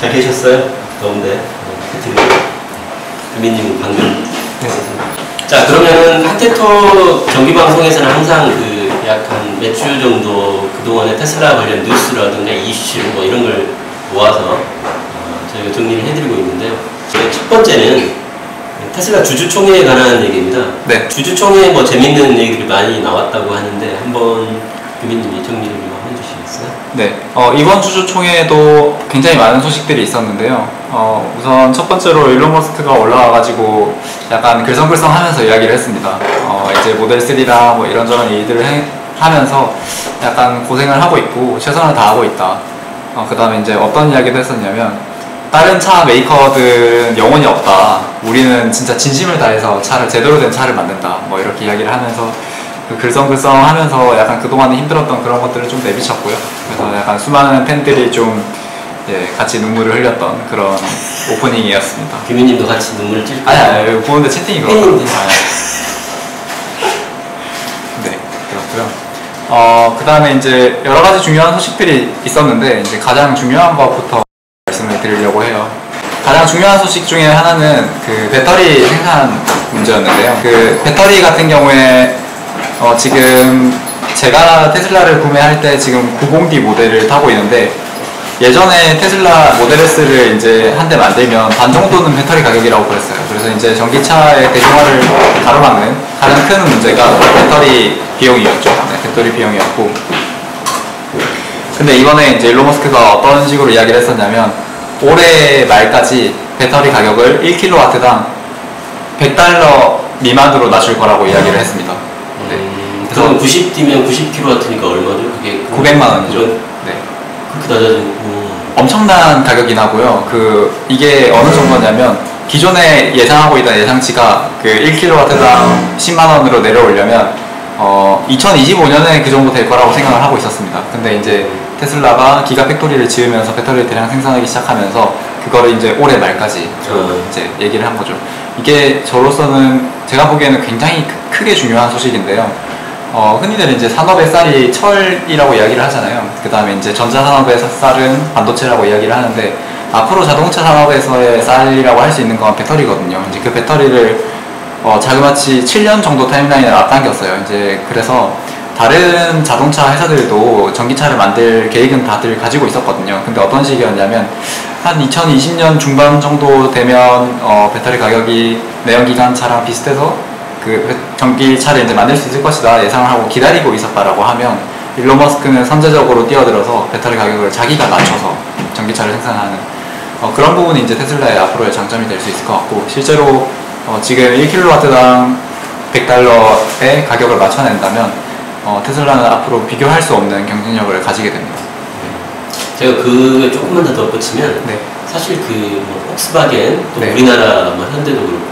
잘 계셨어요? 더운데. 금민님 방금. 자, 그러면은 핫테토 정기방송에서는 항상 그 약 한 몇 주 정도 그동안의 테슬라 관련 뉴스라든가 이슈 뭐 이런 걸 모아서 저희가 정리를 해드리고 있는데요. 첫 번째는 테슬라 주주총회에 관한 얘기입니다. 네. 주주총회에 뭐 재밌는 얘기들이 많이 나왔다고 하는데 한번 금민님이 정리를 좀 해주시겠어요? 네. 이번 주주총회에도 굉장히 많은 소식들이 있었는데요. 우선 첫 번째로 일론 머스크가 올라와가지고 약간 글썽글썽하면서 이야기를 했습니다. 이제 모델 3랑 뭐 이런저런 일들을 하면서 약간 고생을 하고 있고 최선을 다하고 있다. 그 다음에 이제 어떤 이야기도 했었냐면 다른 차 메이커들은 영혼이 없다. 우리는 진짜 진심을 다해서 차를 제대로 된 차를 만든다. 뭐 이렇게 이야기를 하면서 그 글썽글썽 하면서 약간 그동안에 힘들었던 그런 것들을 좀 내비쳤고요. 그래서 약간 수많은 팬들이 좀 같이 눈물을 흘렸던 그런 오프닝이었습니다. 규민님도 같이 눈물을 찔 아니 보는데 채팅이 그렇거든요. 네, 그렇고요. 그 다음에 이제 여러 가지 중요한 소식들이 있었는데 이제 가장 중요한 것부터 말씀을 드리려고 해요. 가장 중요한 소식 중에 하나는 그 배터리 생산 문제였는데요. 그 배터리 같은 경우에 지금 제가 테슬라를 구매할 때 지금 90D 모델을 타고 있는데 예전에 테슬라 모델 S를 이제 한 대 만들면 반 정도는 배터리 가격이라고 그랬어요. 그래서 이제 전기차의 대중화를 가로막는 가장 큰 문제가 배터리 비용이었죠. 네, 배터리 비용이었고. 근데 이번에 이제 일론 머스크가 어떤 식으로 이야기를 했었냐면 올해 말까지 배터리 가격을 1kW당 $100 미만으로 낮출 거라고 이야기를 했습니다. 네. 그럼 90D면 90kW니까 얼마죠? 그게 900만 원이죠. 네. 그렇게 낮아지고 엄청난 가격이 나고요. 이게 어느 정도냐면 기존에 예상하고 있던 예상치가 그 1kW당 10만 원으로 내려오려면 2025년에 그 정도 될 거라고 생각을 하고 있었습니다. 근데 이제 테슬라가 기가 팩토리를 지으면서 배터리를 대량 생산하기 시작하면서 그거를 이제 올해 말까지 이제 얘기를 한 거죠. 이게 저로서는 제가 보기에는 굉장히 크게 중요한 소식인데요. 흔히들 이제 산업의 쌀이 철이라고 이야기를 하잖아요. 그 다음에 이제 전자산업의 쌀은 반도체라고 이야기를 하는데 앞으로 자동차 산업에서의 쌀이라고 할 수 있는 건 배터리거든요. 이제 그 배터리를 자그마치 7년 정도 타임라인을 앞당겼어요. 이제 그래서 다른 자동차 회사들도 전기차를 만들 계획은 다들 가지고 있었거든요. 근데 어떤 식이었냐면 한 2020년 중반 정도 되면 배터리 가격이 내연기관차랑 비슷해서 그 전기차를 이제 만들 수 있을 것이다 예상을 하고 기다리고 있었다라고 하면 일론 머스크는 선제적으로 뛰어들어서 배터리 가격을 자기가 낮춰서 전기차를 생산하는 그런 부분이 이제 테슬라의 앞으로의 장점이 될 수 있을 것 같고 실제로 지금 1kW당 $100의 가격을 맞춰낸다면 테슬라는 앞으로 비교할 수 없는 경쟁력을 가지게 됩니다. 제가 그걸 조금만 더 덧붙이면 네. 사실 뭐 폭스바겐 또 네. 우리나라 뭐 현대도 그렇고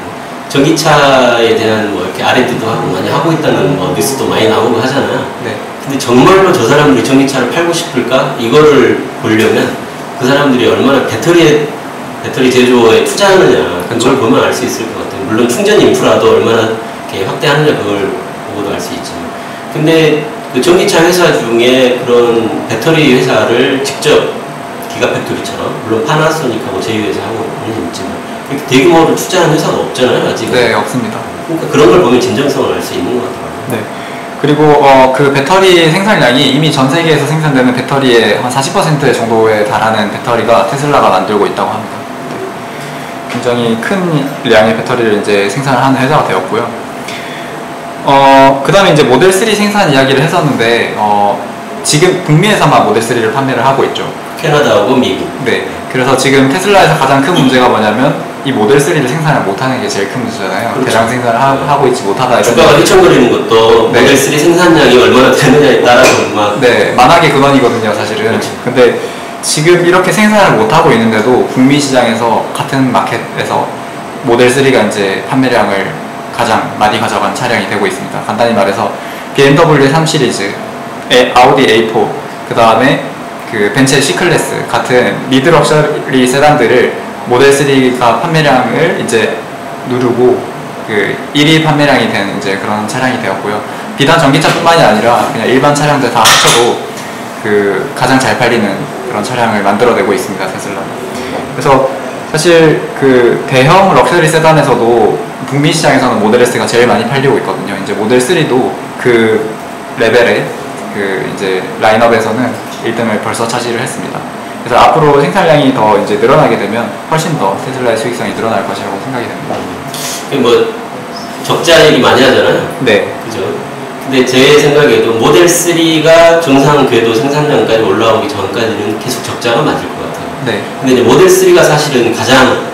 전기차에 대한 뭐 이렇게 R&D도 하고 많이 하고 있다는 뭐 뉴스도 많이 나오고 하잖아요. 네. 근데 정말로 저 사람들이 전기차를 팔고 싶을까? 이거를 보려면 그 사람들이 얼마나 배터리 제조에 투자하느냐 그걸 보면 알 수 있을 것 같아요. 물론 충전 인프라도 얼마나 이렇게 확대하느냐 그걸 보고도 알 수 있지만 근데 그 전기차 회사 중에 그런 배터리 회사를 직접 기가팩토리처럼 물론 파나소닉하고 제휴해서 하고 있지만 그렇게 대규모로 투자하는 회사가 없잖아요 아직. 네, 없습니다. 그러니까 그런 걸 보면 진정성을 알 수 있는 것 같아요. 네. 그리고 그 배터리 생산량이 이미 전 세계에서 생산되는 배터리의 한 40% 정도에 달하는 배터리가 테슬라가 만들고 있다고 합니다. 네. 굉장히 큰 양의 배터리를 이제 생산을 하는 회사가 되었고요. 그 다음에 이제 모델 3 생산 이야기를 했었는데 지금 북미에서만 모델 3를 판매를 하고 있죠. 캐나다하고 미국. 네. 그래서 지금 테슬라에서 가장 큰 문제가 뭐냐면 이 모델 3를 생산을 못하는 게 제일 큰 문제잖아요. 그렇죠. 대량 생산을 하고 있지 못하다. 주가가 휘청거리는 것도 네. 모델 3 생산량이 얼마나 되느냐에 따라서 막 네, 만악의 근원이거든요, 사실은. 그렇죠. 근데 지금 이렇게 생산을 못하고 있는데도 북미 시장에서 같은 마켓에서 모델 3가 이제 판매량을 가장 많이 가져간 차량이 되고 있습니다. 간단히 말해서 BMW 3 시리즈, 아우디 A4, 그 다음에 그 벤츠 C클래스 같은 미드 럭셔리 세단들을 모델 3가 판매량을 이제 누르고 그 1위 판매량이 된 이제 그런 차량이 되었고요. 비단 전기차뿐만이 아니라 그냥 일반 차량들 다 합쳐도 그 가장 잘 팔리는 그런 차량을 만들어내고 있습니다, 테슬라. 그래서 사실 그 대형 럭셔리 세단에서도 북미 시장에서는 모델 S가 제일 많이 팔리고 있거든요. 이제 모델 3도 그 레벨의 그 이제 라인업에서는 1등을 벌써 차지를 했습니다. 그래서 앞으로 생산량이 더 이제 늘어나게 되면 훨씬 더 테슬라의 수익성이 늘어날 것이라고 생각이 됩니다. 뭐 적자 얘기 많이 하잖아요. 네. 그죠? 근데 제 생각에도 모델 3가 정상 궤도 생산량까지 올라오기 전까지는 계속 적자가 맞을 것 같아요. 네. 근데 이제 모델 3가 사실은 가장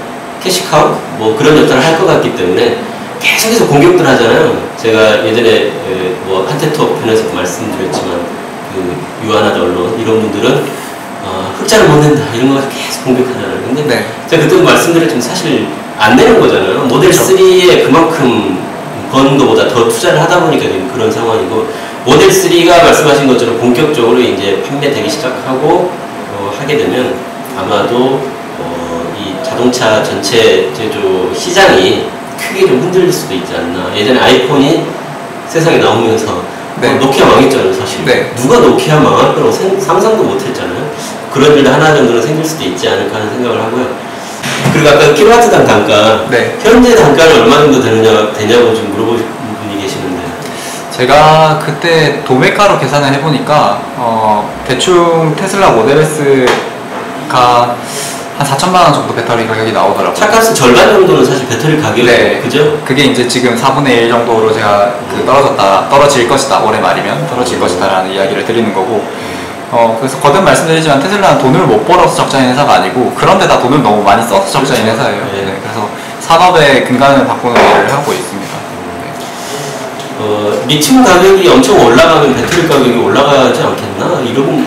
캐시카우 뭐 그런 역할을 할 것 같기 때문에 계속해서 공격들 하잖아요. 제가 예전에 뭐 한테톡 편에서 말씀드렸지만 그 유한하다 언론 이런 분들은 흑자를 못 낸다 이런 거 계속 공격하잖아요. 근데 네. 제가 그때도 말씀드렸지만 사실 안 내는 거잖아요. 모델 3에 그만큼 버는 것보다 더 투자를 하다 보니까 지금 그런 상황이고, 모델 3가 말씀하신 것처럼 본격적으로 이제 판매되기 시작하고 하게 되면 아마도 이 자동차 전체 제조 시장이 크게 좀 흔들릴 수도 있지 않나. 예전에 아이폰이 세상에 나오면서 네. 노키아 망했잖아요, 사실. 네. 누가 노키아 망할 거라고 상상도 못 했잖아요. 그런 일도 하나 정도는 생길 수도 있지 않을까 하는 생각을 하고요. 그리고 아까 킬로와트당 단가, 네. 현재 단가는 얼마 정도 되냐고 좀 물어보신 분이 계시는데, 제가 그때 도매가로 계산을 해보니까 대충 테슬라 모델 S가 한 4천만 원 정도 배터리 가격이 나오더라고요. 차값은 절반 정도는 사실 배터리 가격이, 네. 그죠? 그게 이제 지금 4분의 1 정도로 제가 떨어질 것이다, 올해 말이면 떨어질 것이다라는 이야기를 드리는 거고, 그래서 거듭 말씀드리지만 테슬라는 돈을 못 벌어서 적자인 회사가 아니고, 그런데다 돈을 너무 많이 써서 적자인 그렇죠. 회사예요. 네. 네, 그래서 산업의 근간을 바꾸는 일을 하고 있습니다. 리튬 가격이 엄청 올라가면 배터리 가격이 올라가지 않겠나? 이런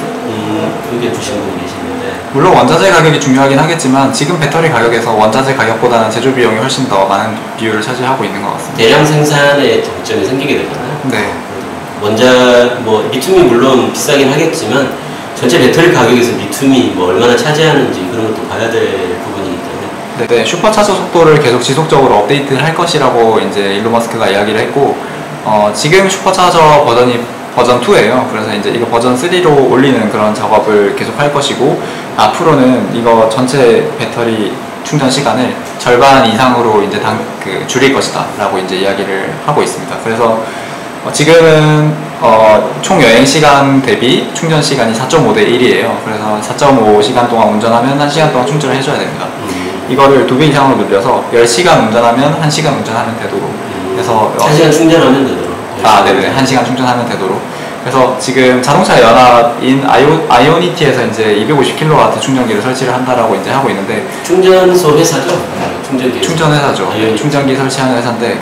의견 주신 분이 계시는데, 물론 원자재 가격이 중요하긴 하겠지만 지금 배터리 가격에서 원자재 가격보다는 제조 비용이 훨씬 더 많은 비율을 차지하고 있는 것 같습니다. 대량 생산에 장점이 생기게 되잖아요. 네. 리튬이 물론 비싸긴 하겠지만 전체 배터리 가격에서 리튬이 뭐 얼마나 차지하는지 그런 것도 봐야 될 부분이기 때문에. 네, 슈퍼차저 속도를 계속 지속적으로 업데이트를 할 것이라고 이제 일론 머스크가 이야기를 했고, 지금 슈퍼차저 버전 2예요. 그래서 이제 이거 버전 3로 올리는 그런 작업을 계속 할 것이고, 앞으로는 이거 전체 배터리 충전 시간을 절반 이상으로 이제 줄일 것이다라고 이제 이야기를 하고 있습니다. 그래서 지금은 총 여행 시간 대비 충전 시간이 4.5대 1이에요. 그래서 4.5시간 동안 운전하면 1시간 동안 충전을 해줘야 됩니다. 이거를 2배 이상으로 늘려서 10시간 운전하면 1시간 운전하면 되도록. 그래서 1시간 충전하면 되도록. 네네, 1시간 충전하면 되도록. 그래서 지금 자동차 연합인 아이오니티에서 이제 250kW 충전기를 설치를 한다라고 이제 하고 있는데, 충전소 회사죠? 충전 회사죠. 충전기 설치하는 회사인데,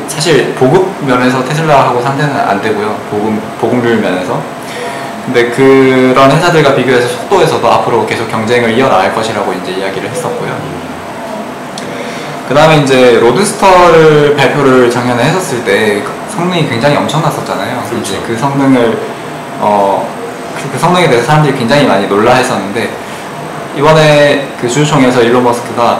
사실 보급 면에서 테슬라하고 상대는 안 되고요. 보급률 면에서. 근데 그런 회사들과 비교해서 속도에서도 앞으로 계속 경쟁을 이어나갈 것이라고 이제 이야기를 했었고요. 그 다음에 이제 로드스터를 발표를 작년에 했었을 때 성능이 굉장히 엄청났었잖아요. 그렇죠. 그 성능을 그 성능에 대해서 사람들이 굉장히 많이 놀라했었는데, 이번에 그 주주총회에서 일론 머스크가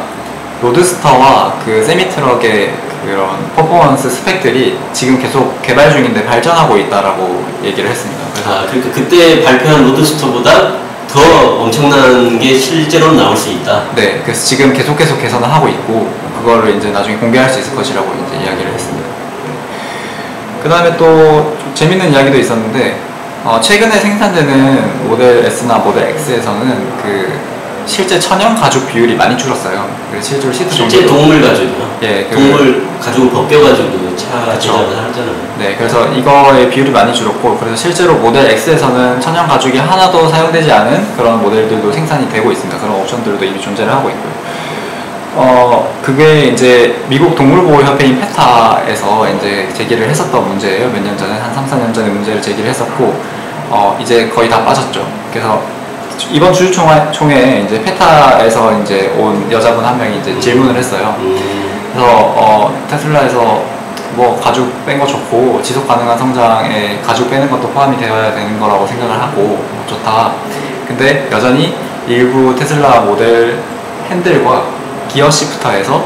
로드스터와 그 세미트럭의 그런 퍼포먼스 스펙들이 지금 계속 개발 중인데 발전하고 있다라고 얘기를 했습니다. 그래서 그러니까 그때 발표한 로드스터보다 더 엄청난 게 실제로는 나올 수 있다. 네, 그래서 지금 계속 개선을 하고 있고, 그거를 이제 나중에 공개할 수 있을 것이라고 이제 이야기를 했습니다. 그 다음에 또 재밌는 이야기도 있었는데, 최근에 생산되는 모델 S나 모델 X에서는 그 실제 천연 가죽 비율이 많이 줄었어요. 실제로 실제 동물 가죽이요? 예, 동물 가죽을 벗겨가지고 차 제작을 하잖아요. 네, 그래서 이거의 비율이 많이 줄었고, 그래서 실제로 모델 X에서는 천연 가죽이 하나도 사용되지 않은 그런 모델들도 생산이 되고 있습니다. 그런 옵션들도 이미 존재를 하고 있고요. 그게 이제 미국 동물보호협회인 페타에서 이제 제기를 했었던 문제예요. 몇 년 전에, 한 3, 4년 전에 문제를 제기를 했었고, 이제 거의 다 빠졌죠. 그래서 이번 주주총회에 이제 페타에서 이제 온 여자분 한 명이 이제 질문을 했어요. 그래서 테슬라에서 뭐 가죽 뺀 거 좋고 지속 가능한 성장에 가죽 빼는 것도 포함이 되어야 되는 거라고 생각을 하고 좋다. 근데 여전히 일부 테슬라 모델 핸들과 기어 시프터에서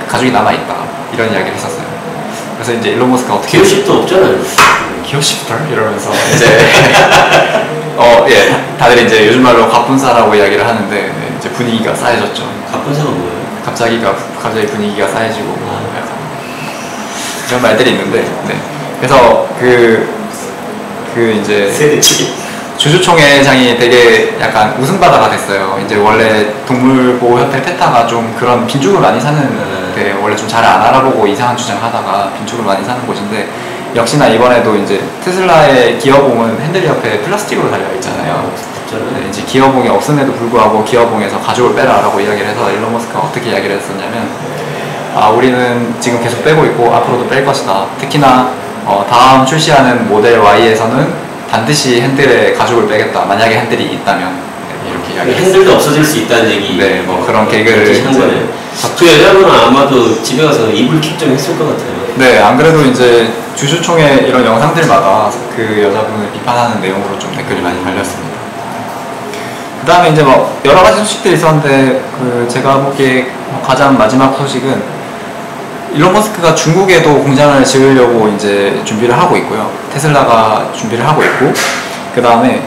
가죽이 남아 있다. 이런 이야기를 했었어요. 그래서 이제 일론 머스크가 어떻게 기어 시프터 없잖아요. 기어 시프터 이러면서 이제 예, 다들 이제 요즘 말로 갑분싸라고 이야기를 하는데, 네, 이제 분위기가 쌓여졌죠. 갑분사가 뭐예요? 갑자기 분위기가 쌓여지고 약간 이런 말들이 있는데, 네. 그래서 이제 세대치기. 주주총회장이 되게 약간 웃음바다가 됐어요. 이제 원래 동물보호협회 페타가 좀 그런 빈축을 많이 사는 데 원래 좀 잘 안 알아보고 이상한 주장하다가 빈축을 많이 사는 곳인데, 역시나 이번에도 이제 테슬라의 기어봉은 핸들 옆에 플라스틱으로 달려 있잖아요. 네, 이제 기어봉이 없음에도 불구하고 기어봉에서 가죽을 빼라라고 이야기를 해서 일론 머스크가 어떻게 이야기를 했었냐면, 우리는 지금 계속 빼고 있고 앞으로도 뺄 것이다. 특히나 다음 출시하는 모델 Y에서는 반드시 핸들에 가죽을 빼겠다. 만약에 핸들이 있다면. 네, 이렇게 이야기를 했어요. 핸들도 없어질 수 있다는 얘기. 네, 뭐 그런 개그를 한 거네요. 그 여자분은 아마도 집에 가서 이불킥 좀 했을 것 같아요. 네, 안 그래도 이제 주주총회 이런 영상들마다 그 여자분을 비판하는 내용으로 좀 댓글이 많이 달렸습니다. 그 다음에 이제 뭐 여러 가지 소식들이 있었는데, 제가 보기에 가장 마지막 소식은 일론 머스크가 중국에도 공장을 지으려고 이제 준비를 하고 있고요. 테슬라가 준비를 하고 있고, 그 다음에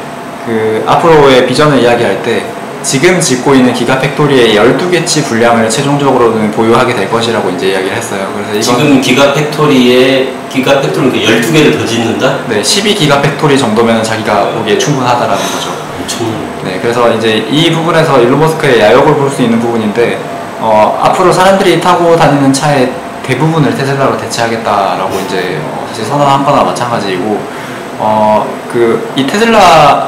앞으로의 비전을 이야기할 때 지금 짓고 있는 기가팩토리의 12개치 분량을 최종적으로는 보유하게 될 것이라고 이제 이야기를 했어요. 그래서 지금 기가팩토리는 12개를 더 짓는다? 네, 12기가팩토리 정도면 자기가 보기에 충분하다라는 거죠. 네, 그래서 이제 이 부분에서 일론 머스크의 야욕을 볼 수 있는 부분인데, 앞으로 사람들이 타고 다니는 차의 대부분을 테슬라로 대체하겠다라고 이제 사실 선언한 거나 마찬가지이고, 이 테슬라에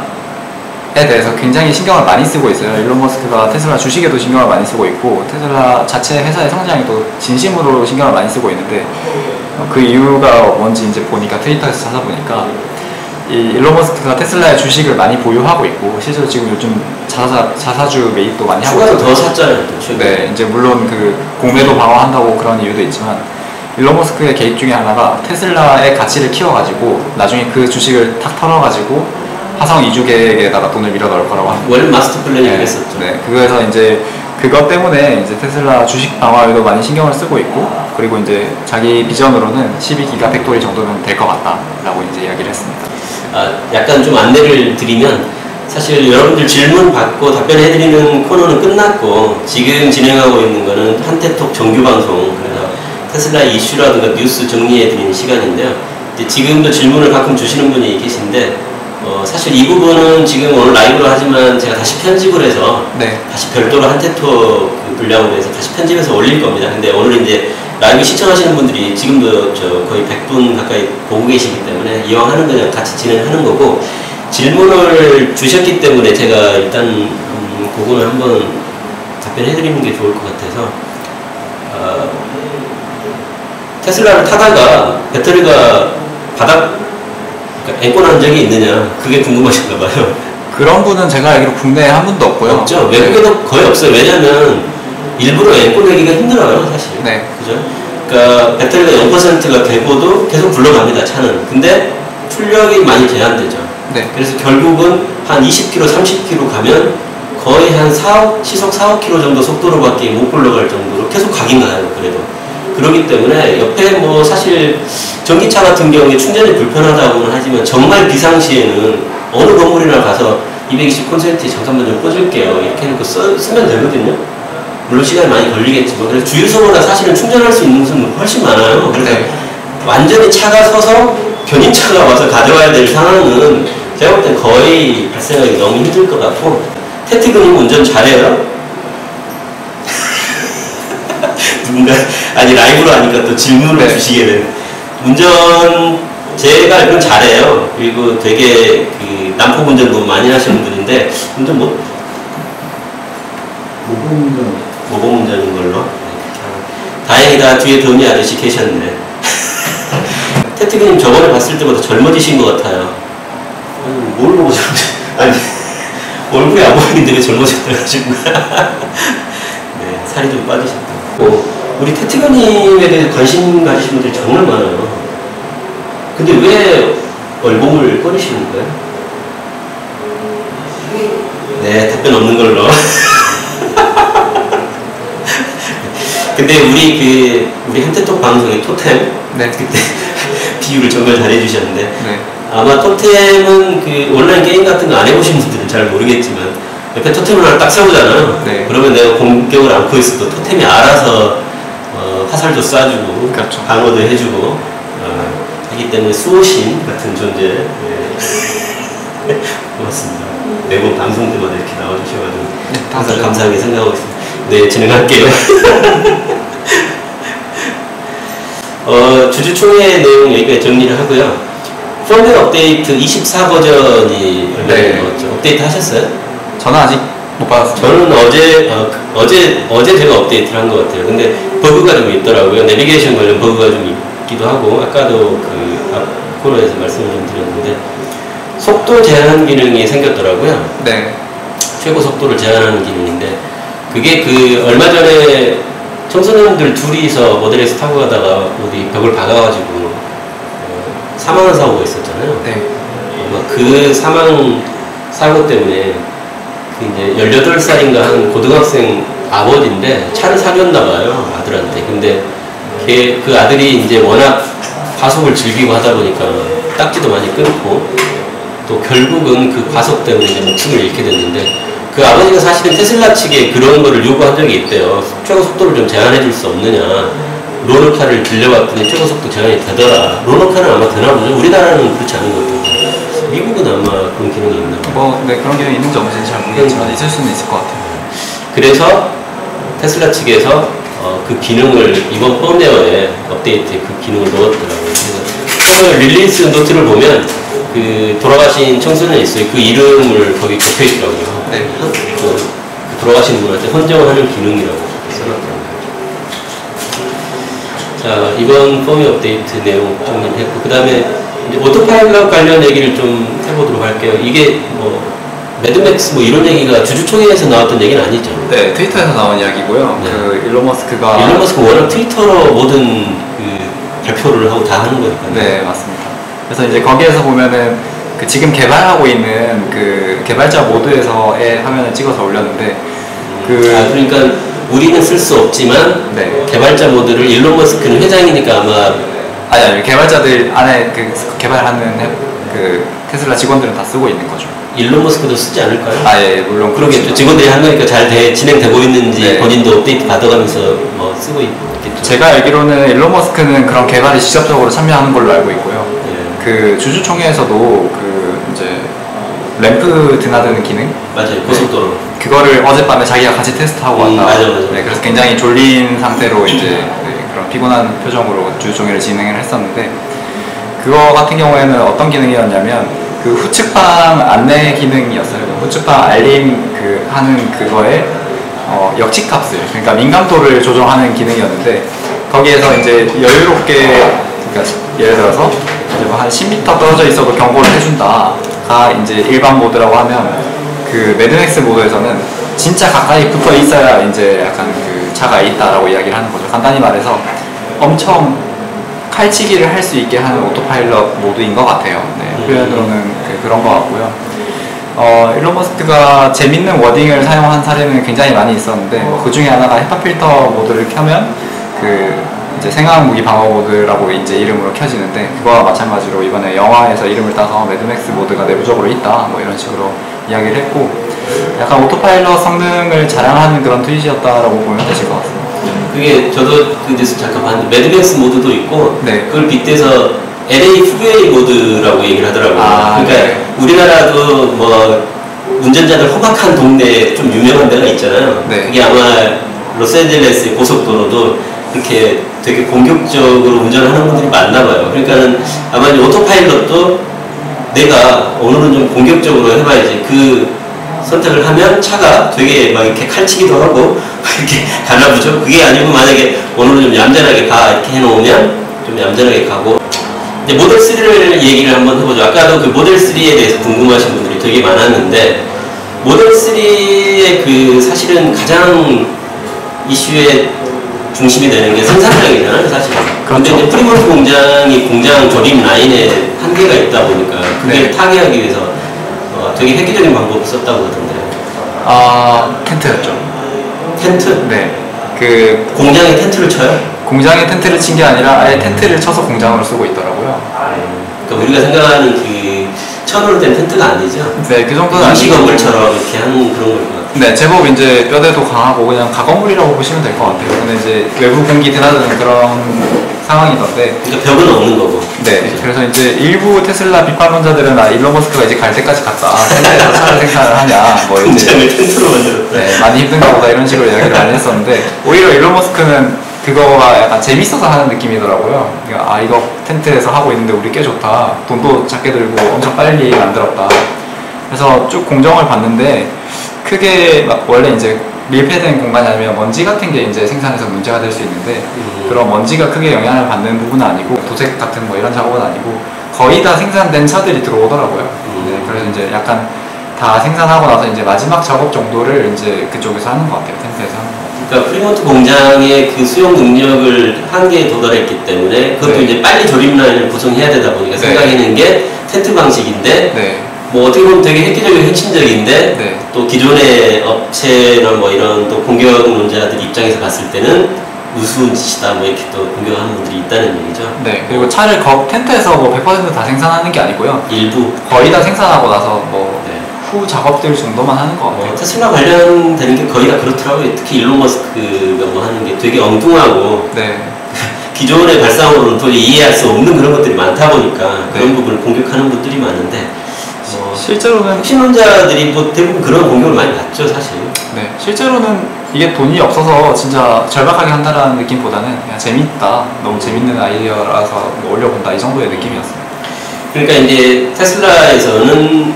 대해서 굉장히 신경을 많이 쓰고 있어요. 일론 머스크가 테슬라 주식에도 신경을 많이 쓰고 있고, 테슬라 자체 회사의 성장에도 진심으로 신경을 많이 쓰고 있는데, 그 이유가 뭔지 이제 보니까 트위터에서 찾아보니까 이 일론 머스크가 테슬라의 주식을 많이 보유하고 있고, 실제로 지금 요즘 자사주 매입도 많이 하고 있어요. 더 샀잖아요. 네, 이제 물론 공매도 방어한다고 그런 이유도 있지만, 일론 머스크의 계획 중에 하나가 테슬라의 가치를 키워가지고 나중에 그 주식을 탁 털어가지고 화성 이주 계획에다가 돈을 밀어 넣을 거라고 합니다. 원래 마스터 플랜이 그랬었죠. 네, 그래서 이제 그것 때문에 이제 테슬라 주식 방어에도 많이 신경을 쓰고 있고, 그리고 이제 자기 비전으로는 12기가 팩토리 정도면 될 것 같다라고 이제 이야기를 했습니다. 약간 좀 안내를 드리면, 사실 여러분들 질문 받고 답변해드리는 코너는 끝났고, 지금 진행하고 있는 거는 한테톡 정규 방송, 그래서 테슬라 이슈라든가 뉴스 정리해드리는 시간인데요. 이제 지금도 질문을 가끔 주시는 분이 계신데, 사실 이 부분은 지금 오늘 라이브로 하지만 제가 다시 편집을 해서, 네. 다시 별도로 한테톡 분량으로 해서 다시 편집해서 올릴 겁니다. 근데 오늘 이제 라이브 시청하시는 분들이 지금도 거의 100분 가까이 보고 계시기 때문에 이왕 하는 거 같이 진행하는 거고, 질문을 주셨기 때문에 제가 일단 그거는 한번 답변해 드리는 게 좋을 것 같아서, 테슬라를 타다가 배터리가 그러니까 앵꼬 난 적이 있느냐, 그게 궁금하신가 봐요. 그런 분은 제가 알기로 국내에 한 분도 없고요. 없죠. 외국에도 거의 없어요. 왜냐면 일부러 앵꼬 내기가 힘들어요, 사실. 네. 그죠? 그러니까 배터리가 0%가 되고도 계속 굴러갑니다, 차는. 근데 출력이 많이 제한되죠. 네. 그래서 결국은 한 20km, 30km 가면 거의 한 시속 4, 5km 정도 속도로밖에 못 굴러갈 정도로 계속 가긴 가요, 그래도. 그렇기 때문에 옆에 뭐 사실 전기차 같은 경우에 충전이 불편하다고는 하지만 정말 비상시에는 어느 건물이나 가서 220 콘센트에 잠깐만 좀 꽂을게요, 이렇게 해놓고 쓰면 되거든요. 물론 시간이 많이 걸리겠지만. 그래서 주유소보다 사실은 충전할 수 있는 곳은 훨씬 많아요. 그래서 네. 완전히 차가 서서 견인차가 와서 가져와야 될 상황은 제가 볼 땐 거의 발생하기 너무 힘들 것 같고. 태티그님 운전 잘해요? 누군가, 아니 라이브로 하니까 또 질문을 네. 주시게 되는. 운전 제가 알기로는 잘해요. 그리고 되게 난폭 운전도 많이 하시는 분인데, 운전 모범 운전인 걸로. 다행이다, 뒤에 더미 아저씨 계셨네. 태티그님 저번에 봤을 때보다 젊어지신 것 같아요. 뭘 보고 아니 얼굴이 안 보이는데 왜 젊어졌다고 하시는 거야? 네, 살이 좀 빠지셨다고. 우리 태티그님에 대해 관심 가지신 분들이 정말 많아요. 근데 왜 얼공을 꺼내시는 거예요? 네, 답변 없는 걸로. 근데 우리 한테톡 방송의 토템, 네. 그때 비유를 정말 잘해주셨는데, 네. 아마 토템은 온라인 게임 같은 거 안 해보신 분들은 잘 모르겠지만, 옆에 토템을 하나 딱 세우잖아요. 네. 그러면 내가 공격을 안고 있어도 토템이 알아서 화살도 쏴주고 그렇죠. 방어도 해주고 하기 때문에 수호신 같은 존재. 네. 고맙습니다. 매번 방송 때마다 이렇게 나와주셔가지고 네, 항상 감사하게 생각하고 있습니다. 네, 진행할게요. 주주총회 내용 여기까지 정리를 하고요. 펌웨어 업데이트 24 버전이 네. 나왔죠. 업데이트 하셨어요? 저는 아직 못 받았습니다. 저는 어제 제가 업데이트를 한 것 같아요. 근데 버그가 좀 있더라고요. 내비게이션 관련 버그가 좀 있기도 하고, 아까도 그 앞 코너에서 말씀을 좀 드렸는데, 속도 제한 기능이 생겼더라고요. 네. 최고 속도를 제한하는 기능인데, 그게 그 얼마 전에 청소년들 둘이서 모델에서 타고 가다가 어디 벽을 박아가지고 사망한 사고가 있었잖아요. 네. 그 사망 사고 때문에 그 이제 18살인가 한 고등학생 아버지인데 차를 사줬나 봐요, 아들한테. 근데 그 아들이 이제 워낙 과속을 즐기고 하다 보니까 딱지도 많이 끊고 또 결국은 그 과속 때문에 이제 목숨을 잃게 됐는데, 그 아버지가 사실은 테슬라 측에 그런 거를 요구한 적이 있대요. 최고 속도를 좀 제한해 줄 수 없느냐. 로너카를 빌려봤더니 최고 속도 제한이 되더라. 로너카는 아마 되나 보죠. 우리나라는 그렇지 않은 것 같아요. 미국은 아마 그런 기능이 있나 봐요. 네, 그런 기능이 있는지 없는지 잘 모르겠지만 있을 수는 있을 것 같아요. 그래서 테슬라 측에서 그 기능을 이번 펌웨어에 업데이트에 그 기능을 넣었더라고요. 그래서 펌웨어 릴리스 노트를 보면 그 돌아가신 청소년이 있어요. 그 이름을 거기 적혀 있더라고요. 네. 그 돌아가신 분한테 헌정하는 기능이라고 써놨더라고요. 자, 이번 펌웨어 업데이트 내용 정리했고, 그 다음에 오토파일럿 관련 얘기를 좀 해보도록 할게요. 이게 뭐 매드맥스 뭐 이런 얘기가 주주총회에서 나왔던 얘기는 아니죠? 네, 트위터에서 나온 이야기고요. 네. 그 일론 머스크가 워낙 트위터로 모든 그 발표를 하고 다 하는 거니까요. 네, 맞습니다. 그래서 이제 거기에서 보면은 그 지금 개발하고 있는 그 개발자 모드에서의 화면을 찍어서 올렸는데 그러니까 우리는 쓸 수 없지만 네. 개발자 모드를 일론 머스크는 회장이니까 아마 아니 개발자들 안에 그 개발하는 그 테슬라 직원들은 다 쓰고 있는 거죠. 일론 머스크도 쓰지 않을까요? 예, 물론 그러겠죠. 직원들이 한 거니까 잘 진행되고 있는지 네. 본인도 업데이트 받아가면서 뭐 쓰고 있겠죠. 제가 알기로는 일론 머스크는 그런 개발에 직접적으로 참여하는 걸로 알고 있고요. 네. 그 주주총회에서도 그 이제 램프 드나드는 기능? 맞아요. 고속도로. 그거를 어젯밤에 자기가 같이 테스트하고 왔다. 맞아. 네, 그래서 굉장히 졸린 상태로 이제 네, 그런 피곤한 표정으로 주주총회를 진행을 했었는데, 그거 같은 경우에는 어떤 기능이었냐면 그 후측방 안내 기능이었어요. 후측방 알림 그 하는 그거에 역치 값을, 그러니까 민감도를 조정하는 기능이었는데, 거기에서 이제 여유롭게, 그러니까 예를 들어서 이제 뭐 한 10m 떨어져 있어도 경고를 해준다가 이제 일반 모드라고 하면, 그 매드맥스 모드에서는 진짜 가까이 붙어 있어야 이제 약간 그 차가 있다라고 이야기를 하는 거죠. 간단히 말해서 엄청 칼치기를 할 수 있게 하는 오토파일럿 모드인 것 같아요. 네, 표현으로는 그런 것 같고요. 일론 머스크가 재밌는 워딩을 사용한 사례는 굉장히 많이 있었는데, 그 중에 하나가 헤파 필터 모드를 켜면 그 이제 생화학 무기 방어 모드라고 이제 이름으로 켜지는데, 그거와 마찬가지로 이번에 영화에서 이름을 따서 매드맥스 모드가 내부적으로 있다, 뭐 이런 식으로 이야기를 했고, 약간 오토파일럿 성능을 자랑하는 그런 트윗이었다라고 보면 되실 것 같습니다. 그게 저도 그데서 잠깐 봤는데 매드맥스 모드도 있고, 네. 그걸 빗대서 LA 프리웨이 모드라고 얘기를 하더라고요. 그러니까 네. 우리나라도 뭐 운전자들 호박한 동네에 좀 유명한 데가 있잖아요. 네. 그게 아마 로스앤젤레스의 고속도로도 그렇게 되게 공격적으로 운전하는 분들이 많나 봐요. 그러니까는 아마 이 오토파일럿도 내가 오늘은 좀 공격적으로 해봐야지, 그 선택을 하면 차가 되게 막 이렇게 칼치기도 하고 이렇게 가나 보죠. 그게 아니고 만약에 오늘은 좀 얌전하게 가 이렇게 해놓으면 좀 얌전하게 가고. 이제 모델 3를 얘기를 한번 해보죠. 아까도 그 모델 3에 대해서 궁금하신 분들이 되게 많았는데, 모델 3의 그 사실은 가장 이슈의 중심이 되는 게 생산량이잖아요, 사실. 그런데 이제 프리모트 공장이 공장 조립 라인에 한계가 있다 보니까 그게 네. 타개하기 위해서 되게 획기적인 방법을 썼다고 하던데. 텐트였죠. 텐트? 네. 그 공장에 텐트를 쳐요? 공장에 텐트를 친 게 아니라 아예 텐트를 쳐서 공장으로 쓰고 있더라고요. 그러니까 우리가 생각하는 그 천으로 된 텐트가 아니죠. 네, 그 정도는 임시 아니고. 건물처럼 이렇게 하는 그런 걸 것 같아요. 네, 제법 이제 뼈대도 강하고 그냥 가건물이라고 보시면 될 것 같아요. 근데 이제 외부 공기 드나드는 그런 상황이던데. 그러니까 벽은 없는 거고. 네, 그래서 이제 일부 테슬라 비판론자들은 일론 머스크가 이제 갈 때까지 갔다. 텐트에서 차를 생산을 하냐. 뭐 이제 공장을 텐트로 만들었다. 네, 많이 힘든가 보다 이런 식으로 이야기를 많이 했었는데 오히려 일론 머스크는 그거가 약간 재밌어서 하는 느낌이더라고요. 그러니까 이거 텐트에서 하고 있는데 우리 꽤 좋다. 돈도 작게 들고 엄청 빨리 만들었다. 그래서 쭉 공정을 봤는데 크게 막 원래 이제 밀폐된 공간이 아니면 먼지 같은 게 이제 생산해서 문제가 될 수 있는데 그런 먼지가 크게 영향을 받는 부분은 아니고 도색 같은 뭐 이런 작업은 아니고 거의 다 생산된 차들이 들어오더라고요. 네, 그래서 이제 약간 다 생산하고 나서 이제 마지막 작업 정도를 이제 그쪽에서 하는 것 같아요. 텐트에서 하는 것 같아요. 그러니까 프리몬트 공장의 그 수용 능력을 한계에 도달했기 때문에 그것도 네. 이제 빨리 조립 라인을 구성해야 되다 보니까 네. 생각해낸 게 텐트 방식인데 네. 뭐 어떻게 보면 되게 획기적이고 혁신적인데 네. 또 기존의 업체나 뭐 이런 또 공격론자들 입장에서 봤을 때는 우스운 짓이다 뭐 이렇게 또 공격하는 분들이 있다는 얘기죠. 네, 그리고 차를 텐트에서 뭐 100% 다 생산하는 게 아니고요. 일부 거의 다 생산하고 나서 뭐 네. 후 작업들 정도만 하는 것 같아요. 테슬라 관련되는 게 거의 다 그렇더라고요. 특히 일론 머스크가 뭐 하는 게 되게 엉뚱하고 네. 기존의 발상으로는 도저히 이해할 수 없는 그런 것들이 많다 보니까 네. 그런 부분을 공격하는 분들이 많은데 실제로는 혁신론자들이 뭐 대부분 그런 공격을 많이 받죠 사실. 네, 실제로는 이게 돈이 없어서 진짜 절박하게 한다라는 느낌보다는 그냥 재밌다, 너무 재밌는 아이디어라서 뭐 올려본다 이 정도의 느낌이었어요. 그러니까 이제 테슬라에서는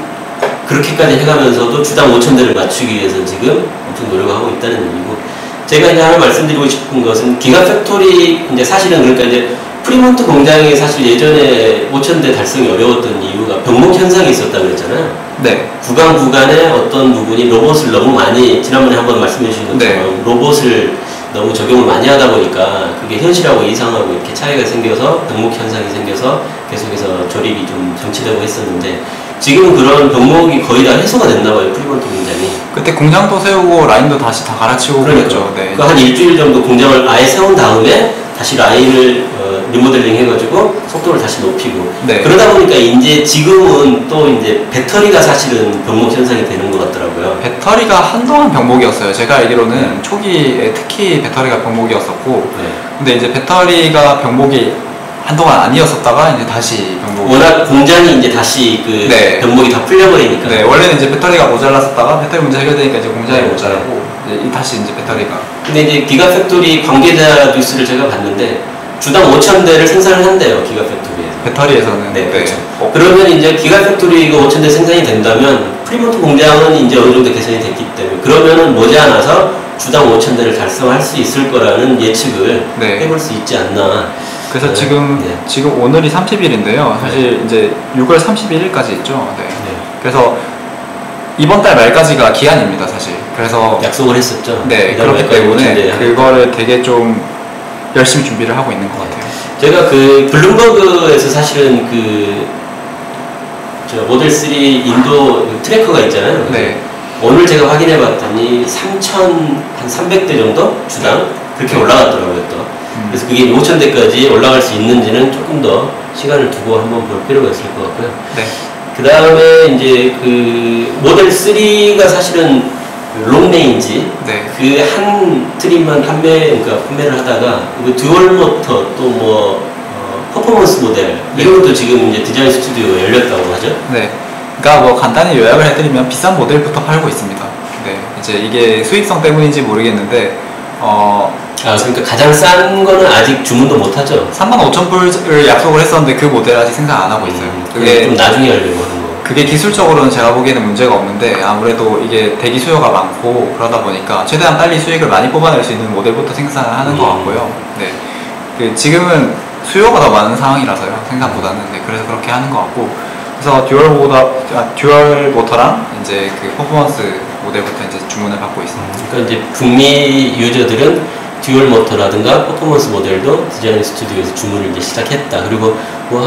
그렇게까지 해가면서도 주당 5,000대를 맞추기 위해서 지금 엄청 노력하고 있다는 얘기고, 제가 이제 하나 말씀드리고 싶은 것은 기가팩토리 이제 사실은 그러니까 이제 프리몬트 공장이 사실 예전에 5,000대 달성이 어려웠던 이유가 병목 현상이 있었다고 그랬잖아요. 네. 구간에 어떤 부분이 로봇을 너무 많이, 지난번에 한번 말씀해 주신 것처럼 네. 로봇을 너무 적용을 많이 하다 보니까 그게 현실하고 이상하고 이렇게 차이가 생겨서 병목 현상이 생겨서 계속해서 조립이 좀 정치되고 했었는데, 지금은 그런 병목이 거의 다 해소가 됐나 봐요, 프리몬트 공장이. 그때 공장도 세우고 라인도 다시 다 갈아치우고 그랬죠. 네. 한 일주일 정도 공장을 아예 세운 다음에 다시 라인을 리모델링 해가지고 속도를 다시 높이고. 네. 그러다 보니까 이제 지금은 또 이제 배터리가 사실은 병목 현상이 되는 것 같더라고요. 배터리가 한동안 병목이었어요. 제가 알기로는 초기에 특히 배터리가 병목이었었고, 네. 근데 이제 배터리가 병목이 한동안 아니었었다가 이제 다시 병목이. 워낙 공장이 이제 다시 그 네. 병목이 다 풀려버리니까. 네, 원래는 이제 배터리가 모자랐었다가 배터리 문제 해결되니까 이제 공장이 네. 모자라고 이제 다시 이제 배터리가. 근데 이제 기가팩토리 관계자 뉴스를 제가 봤는데 주당 5,000대를 생산을 한대요, 기가팩토리에서. 배터리에서는. 네, 그렇죠. 어, 그러면 이제 기가팩토리가 5,000대 생산이 된다면 프리몬트 공장은 이제 어느 정도 개선이 됐기 때문에 그러면은 머지않아서 주당 5,000대를 달성할 수 있을 거라는 예측을 네. 해볼 수 있지 않나. 그래서 네. 지금 네. 지금 오늘이 30일인데요. 사실 이제 6월 31일까지 있죠. 네. 네. 그래서 이번 달 말까지가 기한입니다, 사실. 그래서 약속을 했었죠. 네, 이달 그렇기 말까지 때문에 5,000대. 그거를 되게 좀 열심히 준비를 하고 있는 것 같아요. 제가 그 블룸버그에서 사실은 저 모델 3 인도 그 트래커가 있잖아요. 네. 오늘 제가 확인해 봤더니 3,300대 정도 주당 그렇게 올라갔더라고요 또. 그래서 그게 5,000대까지 올라갈 수 있는지는 조금 더 시간을 두고 한번 볼 필요가 있을 것 같고요. 네. 그 다음에 이제 그 모델 3가 사실은 롱레인지 네. 그 한 트림만 판매를 하다가 그 듀얼 모터 또 뭐 퍼포먼스 모델 이런 것도 지금 이제 디자인 스튜디오가 열렸다고 하죠. 네. 그러니까 뭐 간단히 요약을 해드리면 비싼 모델부터 팔고 있습니다. 네. 이제 이게 수익성 때문인지 모르겠는데 그러니까 가장 싼 거는 아직 주문도 못 하죠. 35,000불을 약속을 했었는데 그 모델 아직 생산 안 하고 있어요. 그게 좀 나중에 하려고 하는 거. 그게 기술적으로는 제가 보기에는 문제가 없는데 아무래도 이게 대기 수요가 많고 그러다 보니까 최대한 빨리 수익을 많이 뽑아낼 수 있는 모델부터 생산을 하는 것 같고요. 네. 그 지금은 수요가 더 많은 상황이라서요. 생산보다는. 네. 그래서 그렇게 하는 것 같고. 그래서 듀얼 모터랑 이제 그 퍼포먼스 모델부터 이제 주문을 받고 있습니다. 그러니까 이제 북미 유저들은 듀얼 모터라든가 퍼포먼스 모델도 디자인 스튜디오에서 주문을 이제 시작했다. 그리고 뭐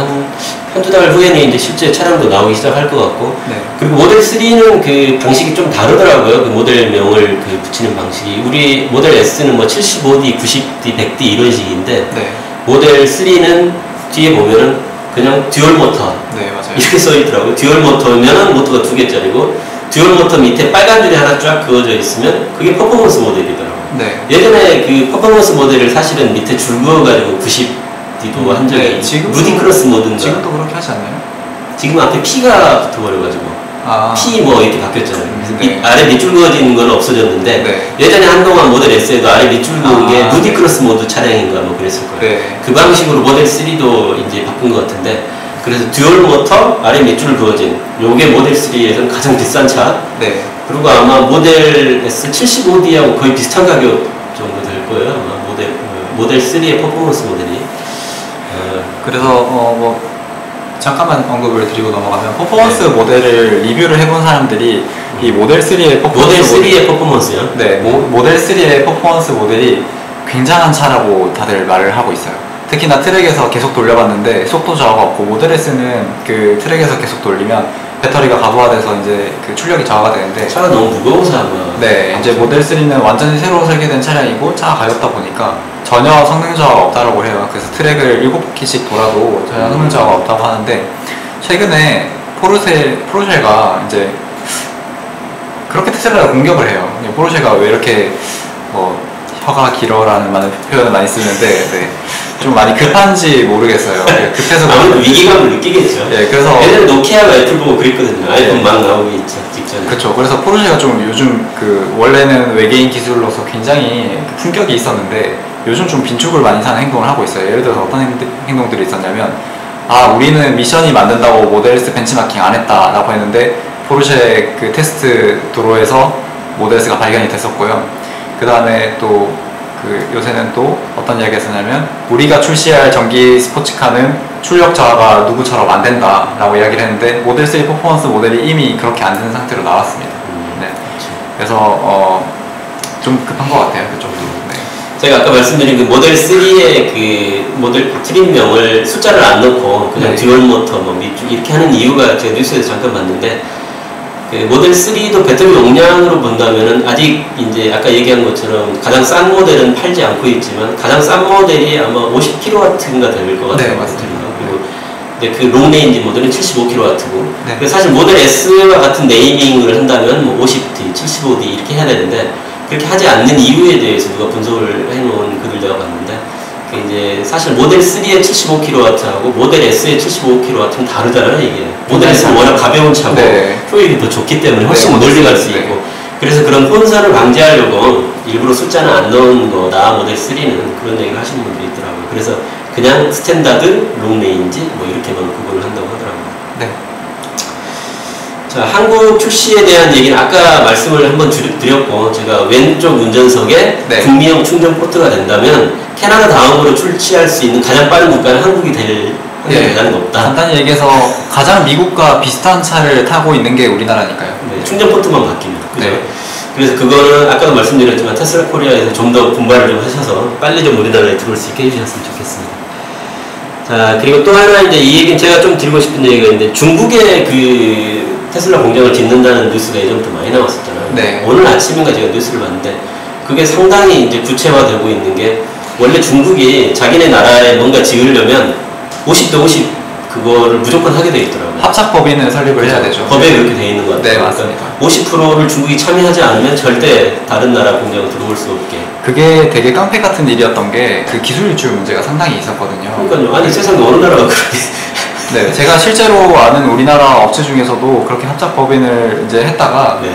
한두 달 후에는 이제 실제 차량도 나오기 시작할 것 같고. 네. 그리고 모델 3는 그 방식이 좀 다르더라고요. 그 모델명을 그 붙이는 방식이. 우리 모델 S는 뭐 75D, 90D, 100D 이런 식인데. 네. 모델 3는 뒤에 보면은 그냥 듀얼 모터 네, 맞아요. 이렇게 써 있더라고요. 듀얼 모터면은 모터가 2개짜리고 듀얼 모터 밑에 빨간 줄이 하나 쫙 그어져 있으면 그게 퍼포먼스 모델이더라고요. 네. 예전에 그 퍼포먼스 모델을 사실은 밑에 줄 그어가지고 90D도 한 적이 네, 지금도, 루디크로스 모드인가. 지금도 그렇게 하지 않나요? 지금 앞에 P가 붙어버려가지고 P 뭐 이렇게 바뀌었잖아요. 네. 아래 밑줄 그어지는 건 없어졌는데 네. 예전에 한동안 모델 S에도 아래 밑줄 그은 게 네. 루디크로스 모드 차량인가 뭐 그랬을 거예요. 네. 그 방식으로 모델 3도 이제 바꾼 것 같은데 그래서 듀얼 모터 아래 밑줄 그어진 요게 모델 3에서는 가장 비싼 차. 네. 그리고 아마 모델 S 75D하고 거의 비슷한 가격 정도 될 거예요. 아마 모델 3의 퍼포먼스 모델이. 그래서 뭐 잠깐만 언급을 드리고 넘어가면 퍼포먼스 모델을 리뷰를 해본 사람들이 이 모델 3의 퍼포먼스 모델 3의 퍼포먼스요? 네, 모델 3의 퍼포먼스 모델이 굉장한 차라고 다들 말을 하고 있어요. 특히나 트랙에서 계속 돌려봤는데 속도 저하가 없고 모델 S는 그 트랙에서 계속 돌리면 배터리가 과부하돼서 이제 그 출력이 저하가 되는데 차가 너무 무거워서 아마. 네, 이제 모델 3는 완전히 새로 설계된 차량이고 차가 가볍다 보니까 전혀 성능 저하가 없다라고 해요. 그래서 트랙을 7바퀴씩 돌아도 전혀 성능 저하가 없다고 하는데 최근에 포르쉐가 이제 그렇게 테슬라를 공격을 해요. 포르쉐가 왜 이렇게 혀가 길어라는 많은 표현을 많이 쓰는데 네, 좀 많이 급한지 모르겠어요. 급해서 아무래도 위기감을 느끼겠죠. 네, 그래서 예전에 노키아가 애플 보고 그랬거든요. 아이폰 막 나오기 직전에. 그렇죠. 그래서 포르쉐가 좀 요즘 그 원래는 외계인 기술로서 굉장히 품격이 있었는데 요즘 좀 빈축을 많이 사는 행동을 하고 있어요. 예를 들어서 어떤 행동들이 있었냐면 우리는 미션이 만든다고 모델 S 벤치마킹 안 했다라고 했는데 포르쉐 그 테스트 도로에서 모델 S가 발견이 됐었고요. 그 다음에 또 요새는 또 어떤 이야기가 있었냐면 우리가 출시할 전기 스포츠카는 출력 저하가 누구처럼 안 된다 라고 이야기를 했는데 모델 3 퍼포먼스 모델이 이미 그렇게 안 된 상태로 나왔습니다. 네. 그래서 좀 급한 것 같아요. 그쪽도. 네. 제가 아까 말씀드린 그 모델 3의 그 모델 트림명을 숫자를 안 넣고 그냥 네. 듀얼 모터 뭐 밑줄 이렇게 하는 이유가 제가 뉴스에서 잠깐 봤는데 그 모델 3도 배터리 용량으로 본다면은 아직 이제 아까 얘기한 것처럼 가장 싼 모델은 팔지 않고 있지만 가장 싼 모델이 아마 50kW인가 될 것 같아요. 네, 맞습니다. 그리고 이제 그 롱레인지 모델은 75kW고 네. 그래서 사실 모델 S와 같은 네이밍을 한다면 뭐 50D, 75D 이렇게 해야 되는데 그렇게 하지 않는 이유에 대해서 누가 분석을 해놓은 글을 제가 봤는데 그 이제 사실 모델 3의 75kW하고 모델 S의 75kW는 다르잖아요. 이게 모델 S는 워낙 가벼운 차고 네. 효율이 더 좋기 때문에 훨씬 네, 멀리 갈 수 네. 있고 그래서 그런 혼선을 방지하려고 일부러 숫자는 안 넣은 거다 모델 3는 그런 얘기를 하시는 분들이 있더라고요. 그래서 그냥 스탠다드, 롱레인지 뭐 이렇게만 구분을 한다고 하더라고요. 네. 자, 한국 출시에 대한 얘기는 아까 말씀을 한번 드렸고 제가 왼쪽 운전석에 네. 북미형 충전 포트가 된다면 캐나다 다음으로 출시할 수 있는 가장 빠른 국가는 한국이 될 확률이 대단히 높다. 간단히 얘기해서 가장 미국과 비슷한 차를 타고 있는 게 우리나라니까요. 네, 충전 포트만 바뀝니다. 그죠? 네. 그래서 그거는 아까도 말씀드렸지만 테슬라 코리아에서 좀 더 분발을 좀 하셔서 빨리 좀 우리나라에 들어올 수 있게 해주셨으면 좋겠습니다. 자, 그리고 또 하나 이제 이 얘기는 제가 좀 드리고 싶은 얘기가 있는데 중국에 그 테슬라 공장을 짓는다는 뉴스가 예전부터 많이 나왔었잖아요. 네. 오늘 아침인가 제가 뉴스를 봤는데 그게 상당히 이제 구체화되고 있는 게 원래 중국이 자기네 나라에 뭔가 지으려면 50대 50 그거를 무조건 하게 돼 있더라고요. 합작법인을 설립을 해야 되죠. 법에 그렇게 돼 있는 것 같아요. 네, 맞습니다. 50%를 중국이 참여하지 않으면 절대 다른 나라 공장을 들어올 수 없게. 그게 되게 깡패 같은 일이었던 게 그 기술 유출 문제가 상당히 있었거든요. 그러니까요. 아니 세상에 어느 나라가 그렇게. 네, 제가 실제로 아는 우리나라 업체 중에서도 그렇게 합작법인을 이제 했다가 네.